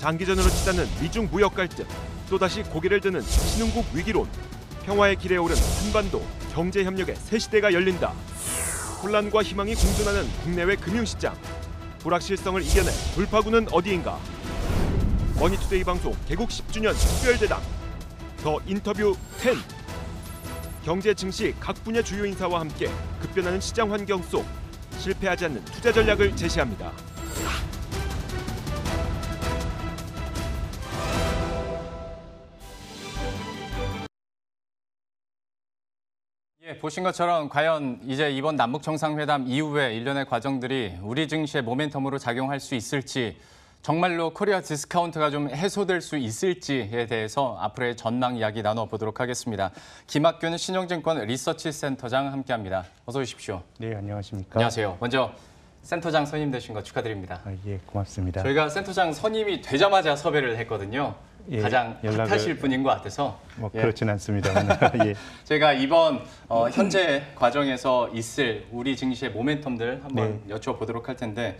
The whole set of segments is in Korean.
장기전으로 치닫는 미중 무역 갈등, 또다시 고개를 드는 신흥국 위기론, 평화의 길에 오른 한반도 경제 협력의 새 시대가 열린다. 혼란과 희망이 공존하는 국내외 금융시장, 불확실성을 이겨내 돌파구는 어디인가? 머니투데이 방송 개국 10주년 특별대담 더 인터뷰 10. 경제 증시 각 분야 주요 인사와 함께 급변하는 시장 환경 속 실패하지 않는 투자 전략을 제시합니다. 예, 보신 것처럼 과연 이제 이번 남북 정상회담 이후에 일련의 과정들이 우리 증시의 모멘텀으로 작용할 수 있을지, 정말로 코리아 디스카운트가 좀 해소될 수 있을지에 대해서 앞으로의 전망 이야기 나눠보도록 하겠습니다. 김학균 신영증권 리서치센터장 함께합니다. 어서 오십시오. 네, 안녕하십니까. 안녕하세요. 먼저 센터장 선임되신 거 축하드립니다. 예, 고맙습니다. 저희가 센터장 선임이 되자마자 섭외를 했거든요. 예, 가장 핫하실 분인 것 같아서. 뭐 예. 그렇진 않습니다만. 예. 제가 이번 현재 과정에서 있을 우리 증시의 모멘텀들 한번 여쭤보도록 할 텐데,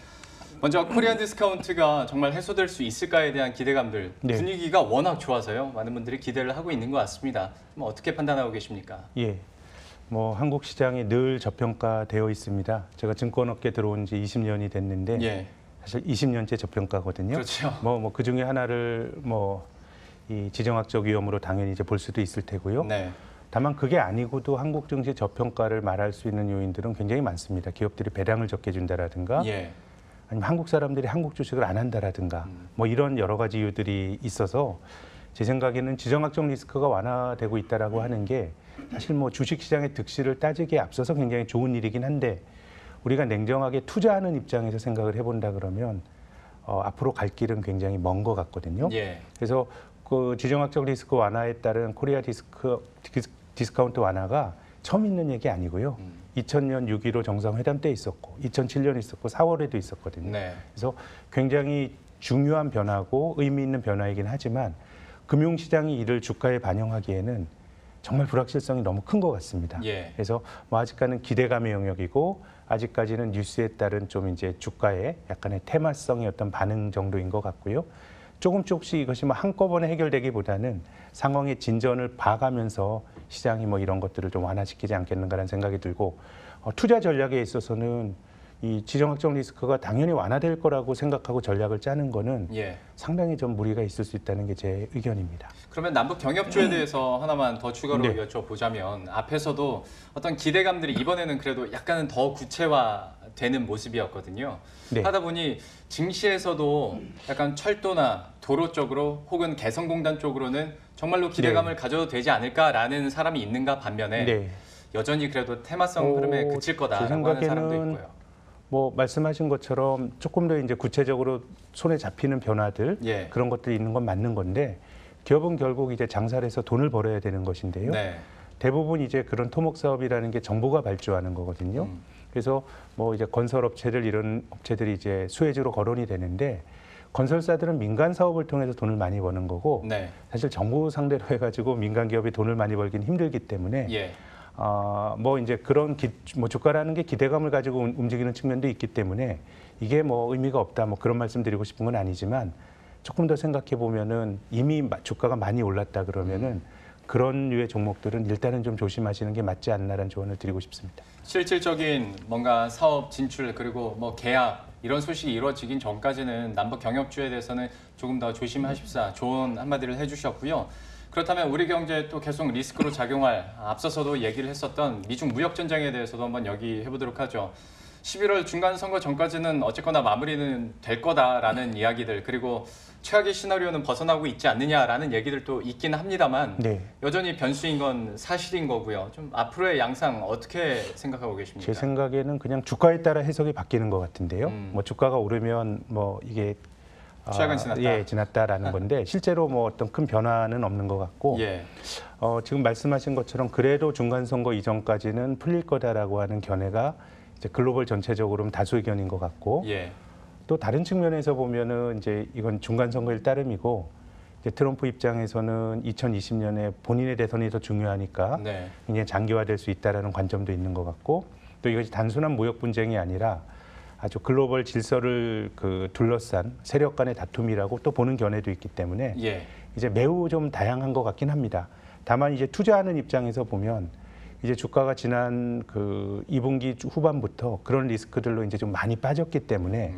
먼저 코리안 디스카운트가 정말 해소될 수 있을까에 대한 기대감들, 네. 분위기가 워낙 좋아서요. 많은 분들이 기대를 하고 있는 것 같습니다. 어떻게 판단하고 계십니까? 예. 뭐 한국 시장이 늘 저평가되어 있습니다. 제가 증권업계 들어온 지 20년이 됐는데 예. 사실 20년째 저평가거든요. 그렇죠. 뭐 그 중에 하나를 이 지정학적 위험으로 당연히 이제 볼 수도 있을 테고요. 네. 다만 그게 아니고도 한국 증시 저평가를 말할 수 있는 요인들은 굉장히 많습니다. 기업들이 배당을 적게 준다라든가, 예. 아니면 한국 사람들이 한국 주식을 안 한다라든가, 뭐 이런 여러 가지 이유들이 있어서 제 생각에는 지정학적 리스크가 완화되고 있다라고 하는 게 사실 뭐 주식시장의 득실을 따지기에 앞서서 굉장히 좋은 일이긴 한데, 우리가 냉정하게 투자하는 입장에서 생각을 해본다 그러면 앞으로 갈 길은 굉장히 먼 것 같거든요. 예. 그래서 그 지정학적 리스크 완화에 따른 코리아 디스카운트 완화가 처음 있는 얘기 아니고요. 2000년 6.15 정상회담 때 있었고 2007년 있었고 4월에도 있었거든요. 네. 그래서 굉장히 중요한 변화고 의미 있는 변화이긴 하지만 금융시장이 이를 주가에 반영하기에는 정말 불확실성이 너무 큰 것 같습니다. 예. 그래서 뭐 아직까지는 기대감의 영역이고 아직까지는 뉴스에 따른 좀 이제 주가의 약간의 테마성의 어떤 반응 정도인 것 같고요. 조금씩 이것이 뭐 한꺼번에 해결되기보다는 상황의 진전을 봐가면서 시장이 뭐 이런 것들을 좀 완화시키지 않겠는가라는 생각이 들고, 투자 전략에 있어서는 이 지정학적 리스크가 당연히 완화될 거라고 생각하고 전략을 짜는 거는 예. 상당히 좀 무리가 있을 수 있다는 게 제 의견입니다. 그러면 남북 경협주에 대해서 하나만 더 추가로 네. 여쭤보자면, 앞에서도 어떤 기대감들이 이번에는 그래도 약간은 더 구체화되는 모습이었거든요. 네. 하다 보니 증시에서도 약간 철도나 도로 쪽으로 혹은 개성공단 쪽으로는 정말로 기대감을 가져도 되지 않을까라는 사람이 있는가 반면에 네. 여전히 그래도 테마성 흐름에 그칠 거다라고 하는 사람도 있고요. 뭐 말씀하신 것처럼 조금 더 이제 구체적으로 손에 잡히는 변화들, 예. 그런 것들이 있는 건 맞는 건데, 기업은 결국 이제 장사를 해서 돈을 벌어야 되는 것인데요. 네. 대부분 이제 그런 토목 사업이라는 게 정부가 발주하는 거거든요. 그래서 뭐 이제 건설업체들 이런 업체들이 이제 수혜주로 거론이 되는데, 건설사들은 민간 사업을 통해서 돈을 많이 버는 거고, 네. 사실 정부 상대로 해가지고 민간 기업이 돈을 많이 벌기는 힘들기 때문에 예. 뭐 이제 그런 뭐 주가라는 게 기대감을 가지고 움직이는 측면도 있기 때문에 이게 뭐 의미가 없다, 뭐 그런 말씀드리고 싶은 건 아니지만, 조금 더 생각해 보면은 이미 주가가 많이 올랐다 그러면은 그런 류의 종목들은 일단은 좀 조심하시는 게 맞지 않나라는 조언을 드리고 싶습니다. 실질적인 뭔가 사업 진출 그리고 뭐 계약 이런 소식이 이루어지긴 전까지는 남북 경협주에 대해서는 조금 더 조심하십사 좋은 한마디를 해주셨고요. 그렇다면 우리 경제에 또 계속 리스크로 작용할, 앞서서도 얘기를 했었던 미중 무역 전쟁에 대해서도 한번 얘기해 보도록 하죠. 11월 중간 선거 전까지는 어쨌거나 마무리는 될 거다라는 이야기들, 그리고 최악의 시나리오는 벗어나고 있지 않느냐라는 얘기들도 있긴 합니다만, 네. 여전히 변수인 건 사실인 거고요. 좀 앞으로의 양상 어떻게 생각하고 계십니까? 제 생각에는 그냥 주가에 따라 해석이 바뀌는 것 같은데요. 뭐 주가가 오르면 뭐 이게 최악은 지났다. 예, 지났다라는 건데, 실제로 뭐 어떤 큰 변화는 없는 것 같고, 예. 지금 말씀하신 것처럼 그래도 중간 선거 이전까지는 풀릴 거다라고 하는 견해가 이제 글로벌 전체적으로는 다수 의견인 것 같고, 예. 또 다른 측면에서 보면은 이제 이건 중간 선거일 따름이고, 이제 트럼프 입장에서는 2020년에 본인의 대선이 더 중요하니까 네. 굉장히 장기화될 수 있다라는 관점도 있는 것 같고, 또 이것이 단순한 무역 분쟁이 아니라 아주 글로벌 질서를 둘러싼 세력 간의 다툼이라고 또 보는 견해도 있기 때문에 예. 이제 매우 좀 다양한 것 같긴 합니다. 다만 이제 투자하는 입장에서 보면 이제 주가가 지난 2분기 후반부터 그런 리스크들로 이제 좀 많이 빠졌기 때문에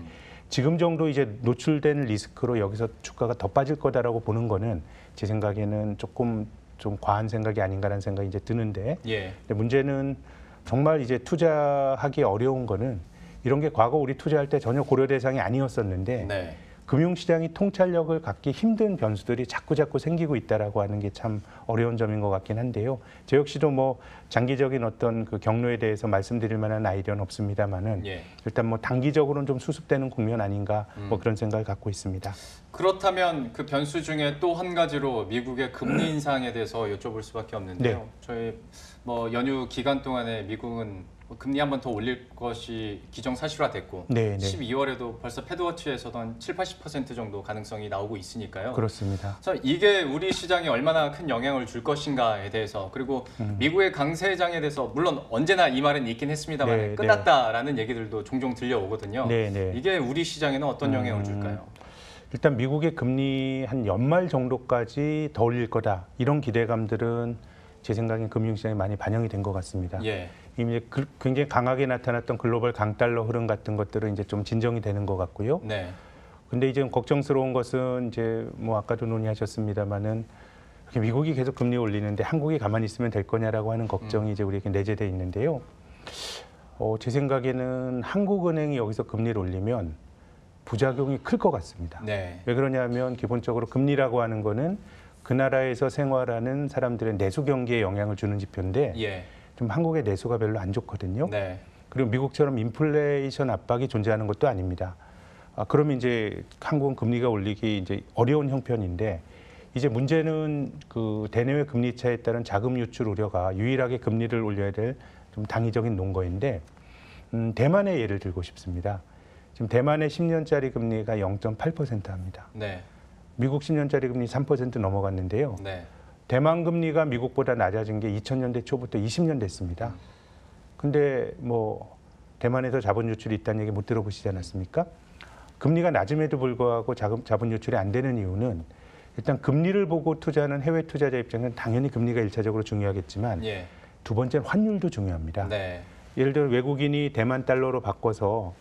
지금 정도 이제 노출된 리스크로 여기서 주가가 더 빠질 거다라고 보는 거는 제 생각에는 조금 좀 과한 생각이 아닌가라는 생각이 이제 드는데, 예. 근데 문제는 정말 이제 투자하기 어려운 거는 이런 게 과거 우리 투자할 때 전혀 고려 대상이 아니었었는데 네. 금융시장이 통찰력을 갖기 힘든 변수들이 자꾸 생기고 있다라고 하는 게 참 어려운 점인 것 같긴 한데요. 저 역시도 뭐 장기적인 어떤 그 경로에 대해서 말씀드릴 만한 아이디어는 없습니다만은 예. 일단 뭐 단기적으로는 좀 수습되는 국면 아닌가 뭐 그런 생각을 갖고 있습니다. 그렇다면 그 변수 중에 또 한 가지로 미국의 금리 인상에 대해서 여쭤볼 수밖에 없는데요. 네. 저희 뭐 연휴 기간 동안에 미국은 금리 한 번 더 올릴 것이 기정사실화됐고 네, 네. 12월에도 벌써 패드워치에서도 한 7~80% 정도 가능성이 나오고 있으니까요. 그렇습니다. 자, 이게 우리 시장에 얼마나 큰 영향을 줄 것인가에 대해서, 그리고 미국의 강세장에 대해서 물론 언제나 이 말은 있긴 했습니다만 네, 끝났다라는 얘기들도 종종 들려오거든요. 네, 네. 이게 우리 시장에는 어떤 영향을 줄까요? 일단 미국의 금리 한 연말 정도까지 더 올릴 거다 이런 기대감들은 제 생각엔 금융시장에 많이 반영이 된 것 같습니다. 예. 이미 굉장히 강하게 나타났던 글로벌 강달러 흐름 같은 것들은 이제 좀 진정이 되는 것 같고요. 네. 근데 이제 걱정스러운 것은 이제 뭐 아까도 논의하셨습니다마는 이렇게 미국이 계속 금리 올리는데 한국이 가만히 있으면 될 거냐라고 하는 걱정이 이제 우리에게 내재돼 있는데요. 제 생각에는 한국은행이 여기서 금리를 올리면 부작용이 클 것 같습니다. 네. 왜 그러냐면 기본적으로 금리라고 하는 거는 그 나라에서 생활하는 사람들의 내수 경기에 영향을 주는 지표인데 예. 좀 한국의 내수가 별로 안 좋거든요. 네. 그리고 미국처럼 인플레이션 압박이 존재하는 것도 아닙니다. 그러면 이제 한국은 금리가 올리기 이제 어려운 형편인데 이제 문제는 그 대내외 금리 차에 따른 자금 유출 우려가 유일하게 금리를 올려야 될 좀 당위적인 논거인데 대만의 예를 들고 싶습니다. 지금 대만의 10년짜리 금리가 0.8% 합니다. 네. 미국 10년짜리 금리 3% 넘어갔는데요. 네. 대만 금리가 미국보다 낮아진 게 2000년대 초부터 20년 됐습니다. 근데 뭐 대만에서 자본 유출이 있다는 얘기 못 들어보시지 않았습니까? 금리가 낮음에도 불구하고 자본 유출이 안 되는 이유는 일단 금리를 보고 투자하는 해외 투자자 입장에서는 당연히 금리가 일차적으로 중요하겠지만 예. 두 번째는 환율도 중요합니다. 네. 예를 들어 외국인이 대만 달러로 바꿔서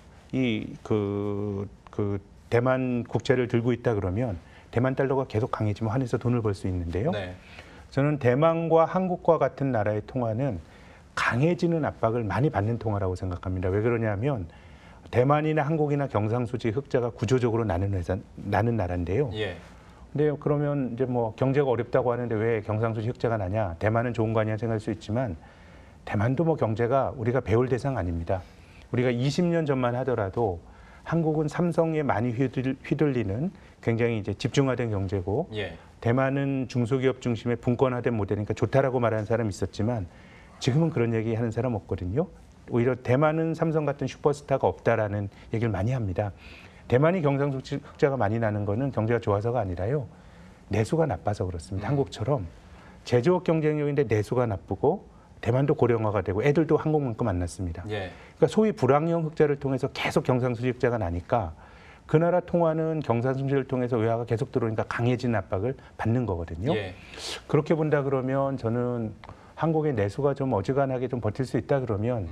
대만 국채를 들고 있다 그러면 대만 달러가 계속 강해지면 환에서 돈을 벌 수 있는데요. 네. 저는 대만과 한국과 같은 나라의 통화는 강해지는 압박을 많이 받는 통화라고 생각합니다. 왜 그러냐면 대만이나 한국이나 경상수지 흑자가 구조적으로 나는 나라인데요. 예. 근데 그러면 이제 뭐 경제가 어렵다고 하는데 왜 경상수지 흑자가 나냐? 대만은 좋은 거 아니냐 생각할 수 있지만 대만도 뭐 경제가 우리가 배울 대상 아닙니다. 우리가 20년 전만 하더라도 한국은 삼성에 많이 휘둘리는 굉장히 이제 집중화된 경제고 예. 대만은 중소기업 중심의 분권화된 모델이니까 좋다라고 말하는 사람이 있었지만 지금은 그런 얘기 하는 사람 없거든요. 오히려 대만은 삼성 같은 슈퍼스타가 없다라는 얘기를 많이 합니다. 대만이 경상수지 흑자가 많이 나는 거는 경제가 좋아서가 아니라요. 내수가 나빠서 그렇습니다. 한국처럼 제조업 경쟁력인데 내수가 나쁘고 대만도 고령화가 되고 애들도 한국만큼 안 났습니다. 예. 그러니까 소위 불황형 흑자를 통해서 계속 경상수지 흑자가 나니까 그 나라 통화는 경상수지를 통해서 외화가 계속 들어오니까 강해진 압박을 받는 거거든요. 예. 그렇게 본다 그러면 저는 한국의 내수가 좀 어지간하게 좀 버틸 수 있다 그러면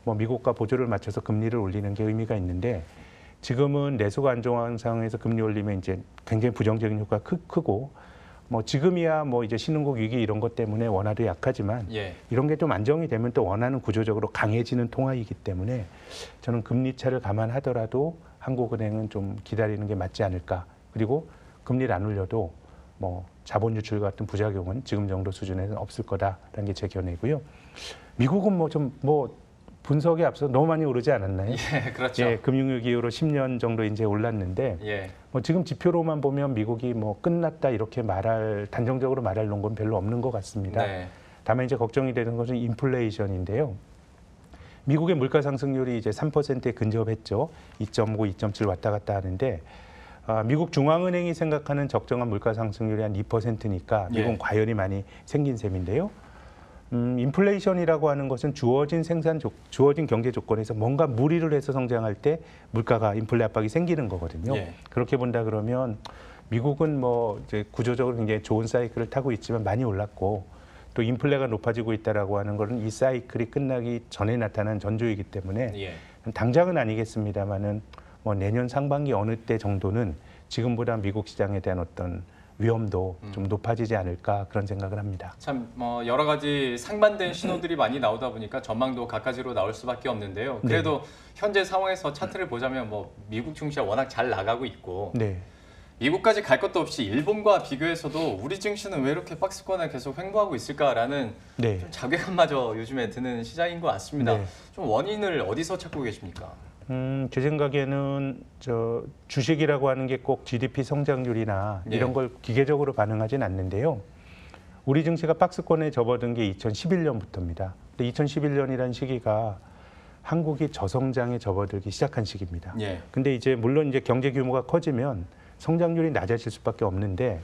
뭐 미국과 보조를 맞춰서 금리를 올리는 게 의미가 있는데 지금은 내수가 안정한 상황에서 금리 올리면 이제 굉장히 부정적인 효과가 크고 뭐 지금이야 뭐 이제 신흥국 위기 이런 것 때문에 원화도 약하지만 예. 이런 게 좀 안정이 되면 또 원화는 구조적으로 강해지는 통화이기 때문에 저는 금리 차를 감안하더라도 한국은행은 좀 기다리는 게 맞지 않을까. 그리고 금리를 안 올려도 뭐 자본 유출 같은 부작용은 지금 정도 수준에는 없을 거다라는 게 제 견해고요. 미국은 뭐 분석에 앞서 너무 많이 오르지 않았나요? 예, 그렇죠. 예, 금융위기 이후로 10년 정도 이제 올랐는데 예. 뭐 지금 지표로만 보면 미국이 뭐 끝났다 이렇게 단정적으로 말할 논건 별로 없는 것 같습니다. 네. 다만 이제 걱정이 되는 것은 인플레이션인데요. 미국의 물가 상승률이 이제 3%에 근접했죠. 2.5, 2.7 왔다 갔다 하는데 미국 중앙은행이 생각하는 적정한 물가 상승률이 한 2%니까 미국은 예. 과열이 많이 생긴 셈인데요. 인플레이션이라고 하는 것은 주어진 경제 조건에서 뭔가 무리를 해서 성장할 때 물가가 인플레 압박이 생기는 거거든요. 예. 그렇게 본다 그러면 미국은 뭐 이제 구조적으로 굉장히 좋은 사이클을 타고 있지만 많이 올랐고 또 인플레가 높아지고 있다라고 하는 것은 이 사이클이 끝나기 전에 나타난 전조이기 때문에 예. 당장은 아니겠습니다만은 뭐 내년 상반기 어느 때 정도는 지금보다 미국 시장에 대한 어떤 위험도 좀 높아지지 않을까 그런 생각을 합니다. 참 여러 가지 상반된 신호들이 많이 나오다 보니까 전망도 갖가지로 나올 수밖에 없는데요. 그래도 현재 상황에서 차트를 보자면 뭐 미국 증시가 워낙 잘 나가고 있고 네. 미국까지 갈 것도 없이 일본과 비교해서도 우리 증시는 왜 이렇게 박스권을 계속 횡보하고 있을까라는 네. 좀 자괴감마저 요즘에 드는 시장인 것 같습니다. 네. 좀 원인을 어디서 찾고 계십니까? 제 생각에는 주식이라고 하는 게 꼭 GDP 성장률이나 예. 이런 걸 기계적으로 반응하진 않는데요. 우리 증시가 박스권에 접어든 게 2011년부터입니다. 근데 2011년이라는 시기가 한국이 저성장에 접어들기 시작한 시기입니다. 예. 근데 이제 물론 이제 경제 규모가 커지면 성장률이 낮아질 수밖에 없는데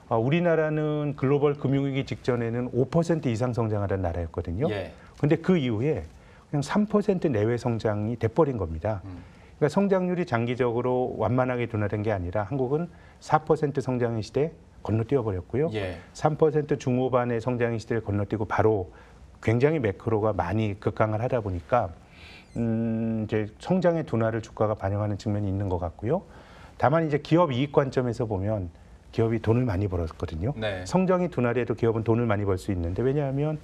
우리나라는 글로벌 금융위기 직전에는 5% 이상 성장하던 나라였거든요. 예. 근데 그 이후에 그냥 3% 내외 성장이 돼버린 겁니다. 그러니까 성장률이 장기적으로 완만하게 둔화된 게 아니라 한국은 4% 성장의 시대 건너뛰어 버렸고요. 예. 3% 중후반의 성장의 시대를 건너뛰고 바로 굉장히 매크로가 많이 급강을 하다 보니까 이제 성장의 둔화를 주가가 반영하는 측면이 있는 것 같고요. 다만 이제 기업 이익 관점에서 보면 기업이 돈을 많이 벌었거든요. 네. 성장이 둔화돼도 기업은 돈을 많이 벌 수 있는데 왜냐하면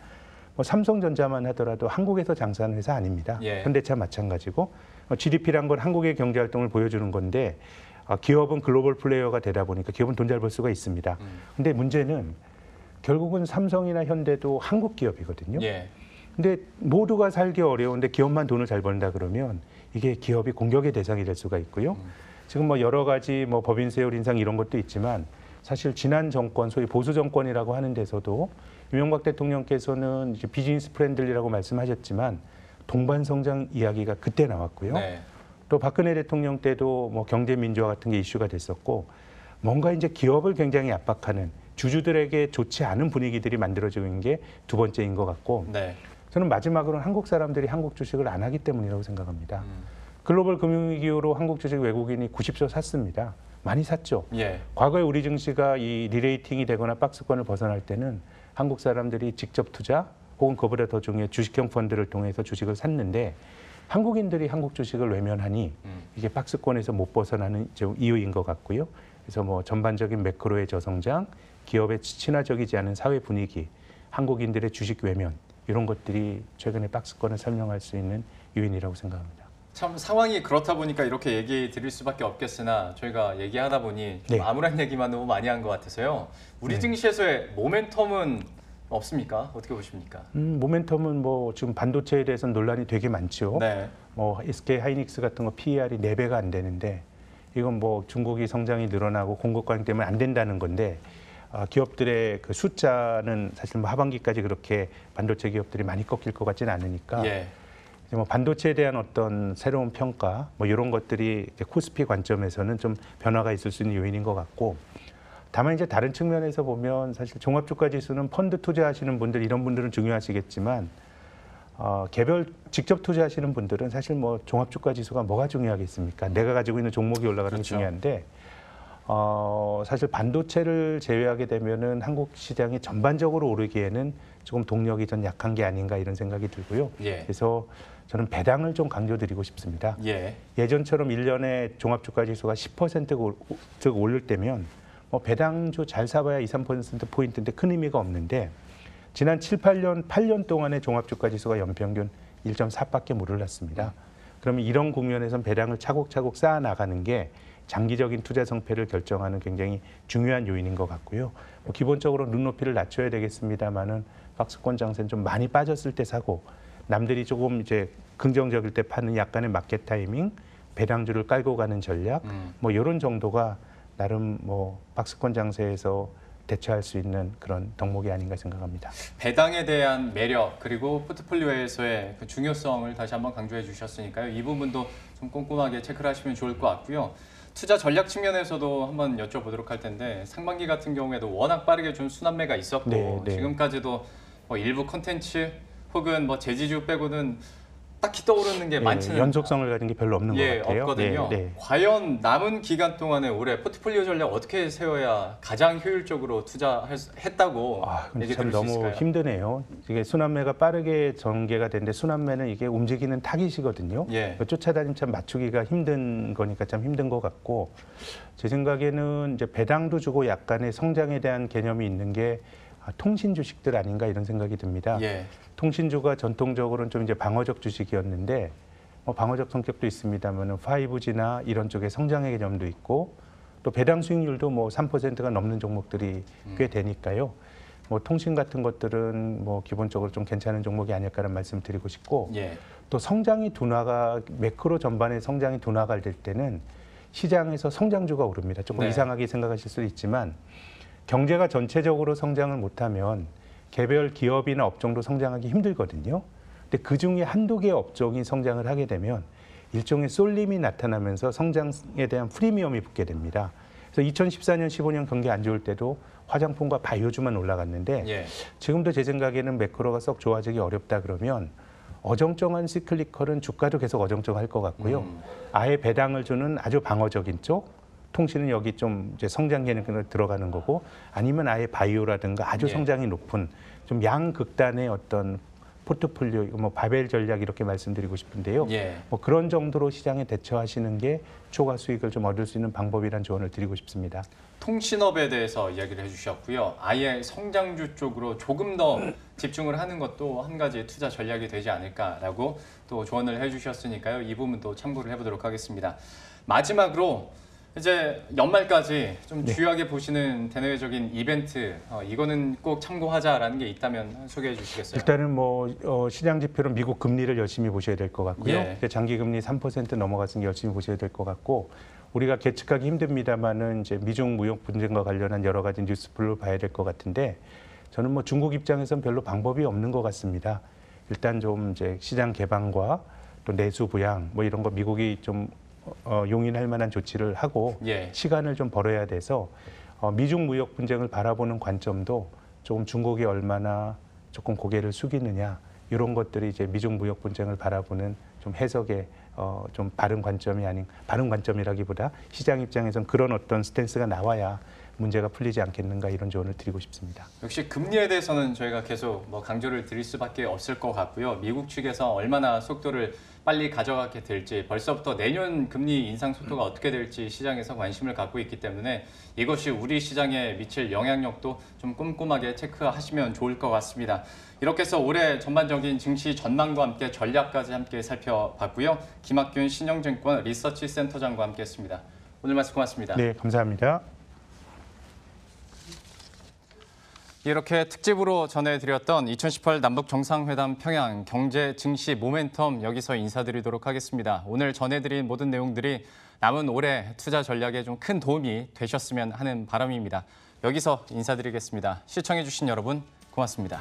뭐 삼성전자만 하더라도 한국에서 장사하는 회사 아닙니다. 예. 현대차 마찬가지고 GDP란 건 한국의 경제 활동을 보여주는 건데 기업은 글로벌 플레이어가 되다 보니까 기업은 돈 잘 벌 수가 있습니다. 근데 문제는 결국은 삼성이나 현대도 한국 기업이거든요. 예. 근데 모두가 살기 어려운데 기업만 돈을 잘 번다 그러면 이게 기업이 공격의 대상이 될 수가 있고요. 지금 뭐 여러 가지 뭐 법인 세율 인상 이런 것도 있지만 사실 지난 정권 소위 보수 정권이라고 하는 데서도 이명박 대통령께서는 이제 비즈니스 프렌들리라고 말씀하셨지만 동반 성장 이야기가 그때 나왔고요. 네. 또 박근혜 대통령 때도 뭐 경제 민주화 같은 게 이슈가 됐었고 뭔가 이제 기업을 굉장히 압박하는 주주들에게 좋지 않은 분위기들이 만들어지고 있는 게 두 번째인 것 같고 네. 저는 마지막으로는 한국 사람들이 한국 주식을 안 하기 때문이라고 생각합니다. 글로벌 금융위기 이후로 한국 주식 외국인이 90조 샀습니다. 많이 샀죠. 예. 과거에 우리 증시가 이 리레이팅이 되거나 박스권을 벗어날 때는 한국 사람들이 직접 투자 혹은 그보다 더 중요해 주식형 펀드를 통해서 주식을 샀는데 한국인들이 한국 주식을 외면하니 이게 박스권에서 못 벗어나는 이유인 것 같고요. 그래서 뭐 전반적인 매크로의 저성장, 기업의 친화적이지 않은 사회 분위기, 한국인들의 주식 외면 이런 것들이 최근에 박스권을 설명할 수 있는 요인이라고 생각합니다. 참 상황이 그렇다 보니까 이렇게 얘기 드릴 수밖에 없겠으나 저희가 얘기하다 보니 좀 네. 암울한 얘기만 너무 많이 한 것 같아서요. 우리 증시에서의 모멘텀은 없습니까? 어떻게 보십니까? 모멘텀은 뭐 지금 반도체에 대해서는 논란이 되게 많죠. 네. 뭐 SK 하이닉스 같은 거 PER이 4배가 안 되는데 이건 뭐 중국이 성장이 늘어나고 공급 과잉 때문에 안 된다는 건데 기업들의 그 숫자는 사실 뭐 하반기까지 그렇게 반도체 기업들이 많이 꺾일 것 같지는 않으니까 예. 이제 뭐 반도체에 대한 어떤 새로운 평가 뭐 이런 것들이 이제 코스피 관점에서는 좀 변화가 있을 수 있는 요인인 것 같고 다만 이제 다른 측면에서 보면 사실 종합주가 지수는 펀드 투자하시는 분들 이런 분들은 중요하시겠지만 개별 직접 투자하시는 분들은 사실 뭐 종합주가 지수가 뭐가 중요하겠습니까? 내가 가지고 있는 종목이 올라가는 게 그렇죠. 중요한데 사실 반도체를 제외하게 되면은 한국 시장이 전반적으로 오르기에는 조금 동력이 좀 약한 게 아닌가 이런 생각이 들고요. 예. 그래서 저는 배당을 좀 강조드리고 싶습니다. 예. 예전처럼 1년에 종합주가 지수가 10% 오를 때면 뭐 배당주 잘 사봐야 2, 3%포인트인데 큰 의미가 없는데 지난 7, 8년 동안의 종합주가 지수가 연평균 1.4밖에 못 올랐습니다. 그러면 이런 국면에선 배당을 차곡차곡 쌓아 나가는 게 장기적인 투자 성패를 결정하는 굉장히 중요한 요인인 것 같고요. 뭐 기본적으로 눈높이를 낮춰야 되겠습니다만은 박스권 장세는 좀 많이 빠졌을 때 사고 남들이 조금 이제 긍정적일 때 파는 약간의 마켓 타이밍, 배당주를 깔고 가는 전략, 뭐 이런 정도가 나름 뭐 박스권 장세에서 대처할 수 있는 그런 덕목이 아닌가 생각합니다. 배당에 대한 매력 그리고 포트폴리오에서의 그 중요성을 다시 한번 강조해 주셨으니까요. 이 부분도 좀 꼼꼼하게 체크를 하시면 좋을 것 같고요. 투자 전략 측면에서도 한번 여쭤보도록 할 텐데 상반기 같은 경우에도 워낙 빠르게 좀 순환매가 있었고 네, 네. 지금까지도 뭐 일부 콘텐츠 혹은 뭐 제지주 빼고는 딱히 떠오르는 게 많지는 연속성을 가진 게 별로 없는 것 같아요. 없거든요. 과연 남은 기간 동안에 올해 포트폴리오 전략 어떻게 세워야 가장 효율적으로 투자했다고 근데 얘기 참 들을 수 너무 있을까요? 힘드네요. 이게 순환매가 빠르게 전개가 되는데 순환매는 이게 움직이는 타깃이거든요. 예. 쫓아다니면 참 맞추기가 힘든 거니까 참 힘든 것 같고 제 생각에는 이제 배당도 주고 약간의 성장에 대한 개념이 있는 게 통신 주식들 아닌가 이런 생각이 듭니다. 예. 통신주가 전통적으로는 좀 이제 방어적 주식이었는데 방어적 성격도 있습니다만은 5G나 이런 쪽에 성장의 개념도 있고 또 배당 수익률도 뭐 3%가 넘는 종목들이 꽤 되니까요. 뭐 통신 같은 것들은 뭐 기본적으로 좀 괜찮은 종목이 아닐까라는 말씀드리고 싶고 예. 또 성장이 둔화가 매크로 전반의 성장이 둔화가 될 때는 시장에서 성장주가 오릅니다. 조금 네. 이상하게 생각하실 수도 있지만 경제가 전체적으로 성장을 못하면 개별 기업이나 업종도 성장하기 힘들거든요. 근데 그중에 한두 개의 업종이 성장을 하게 되면 일종의 쏠림이 나타나면서 성장에 대한 프리미엄이 붙게 됩니다. 그래서 2014년, 15년 경기 안 좋을 때도 화장품과 바이오주만 올라갔는데 예. 지금도 제 생각에는 매크로가 썩 좋아지기 어렵다 그러면 어정쩡한 시클리컬은 주가도 계속 어정쩡할 것 같고요. 아예 배당을 주는 아주 방어적인 쪽, 통신은 여기 좀 이제 성장 개념으로 들어가는 거고 아니면 아예 바이오라든가 아주 예. 성장이 높은 좀 양극단의 어떤 포트폴리오, 뭐 바벨 전략 이렇게 말씀드리고 싶은데요. 예. 뭐 그런 정도로 시장에 대처하시는 게 초과 수익을 좀 얻을 수 있는 방법이란 조언을 드리고 싶습니다. 통신업에 대해서 이야기를 해주셨고요. 아예 성장주 쪽으로 조금 더 집중을 하는 것도 한 가지 투자 전략이 되지 않을까라고 또 조언을 해주셨으니까요. 이 부분도 참고를 해보도록 하겠습니다. 마지막으로 이제 연말까지 좀 주요하게 보시는 대내외적인 이벤트 이거는 꼭 참고하자라는 게 있다면 소개해 주시겠어요? 일단은 뭐 시장 지표는 미국 금리를 열심히 보셔야 될 것 같고요. 예. 장기 금리 3% 넘어갔으니 열심히 보셔야 될 것 같고 우리가 계측하기 힘듭니다만은 이제 미중 무역 분쟁과 관련한 여러 가지 뉴스풀로 봐야 될 것 같은데 저는 뭐 중국 입장에선 별로 방법이 없는 것 같습니다. 일단 좀 이제 시장 개방과 또 내수 부양 뭐 이런 거 미국이 좀 용인할 만한 조치를 하고 예. 시간을 좀 벌어야 돼서 미중 무역 분쟁을 바라보는 관점도 조금 중국이 얼마나 조금 고개를 숙이느냐 이런 것들이 이제 미중 무역 분쟁을 바라보는 좀 해석의 좀 바른 관점이 아닌 바른 관점이라기보다 시장 입장에선 그런 어떤 스탠스가 나와야 문제가 풀리지 않겠는가 이런 조언을 드리고 싶습니다. 역시 금리에 대해서는 저희가 계속 뭐 강조를 드릴 수밖에 없을 것 같고요. 미국 측에서 얼마나 속도를 빨리 가져가게 될지 벌써부터 내년 금리 인상 속도가 어떻게 될지 시장에서 관심을 갖고 있기 때문에 이것이 우리 시장에 미칠 영향력도 좀 꼼꼼하게 체크하시면 좋을 것 같습니다. 이렇게 해서 올해 전반적인 증시 전망과 함께 전략까지 함께 살펴봤고요. 김학균 신영증권 리서치 센터장과 함께했습니다. 오늘 말씀 고맙습니다. 네, 감사합니다. 이렇게 특집으로 전해드렸던 2018 남북 정상회담 평양 경제 증시 모멘텀 여기서 인사드리도록 하겠습니다. 오늘 전해드린 모든 내용들이 남은 올해 투자 전략에 좀 큰 도움이 되셨으면 하는 바람입니다. 여기서 인사드리겠습니다. 시청해주신 여러분 고맙습니다.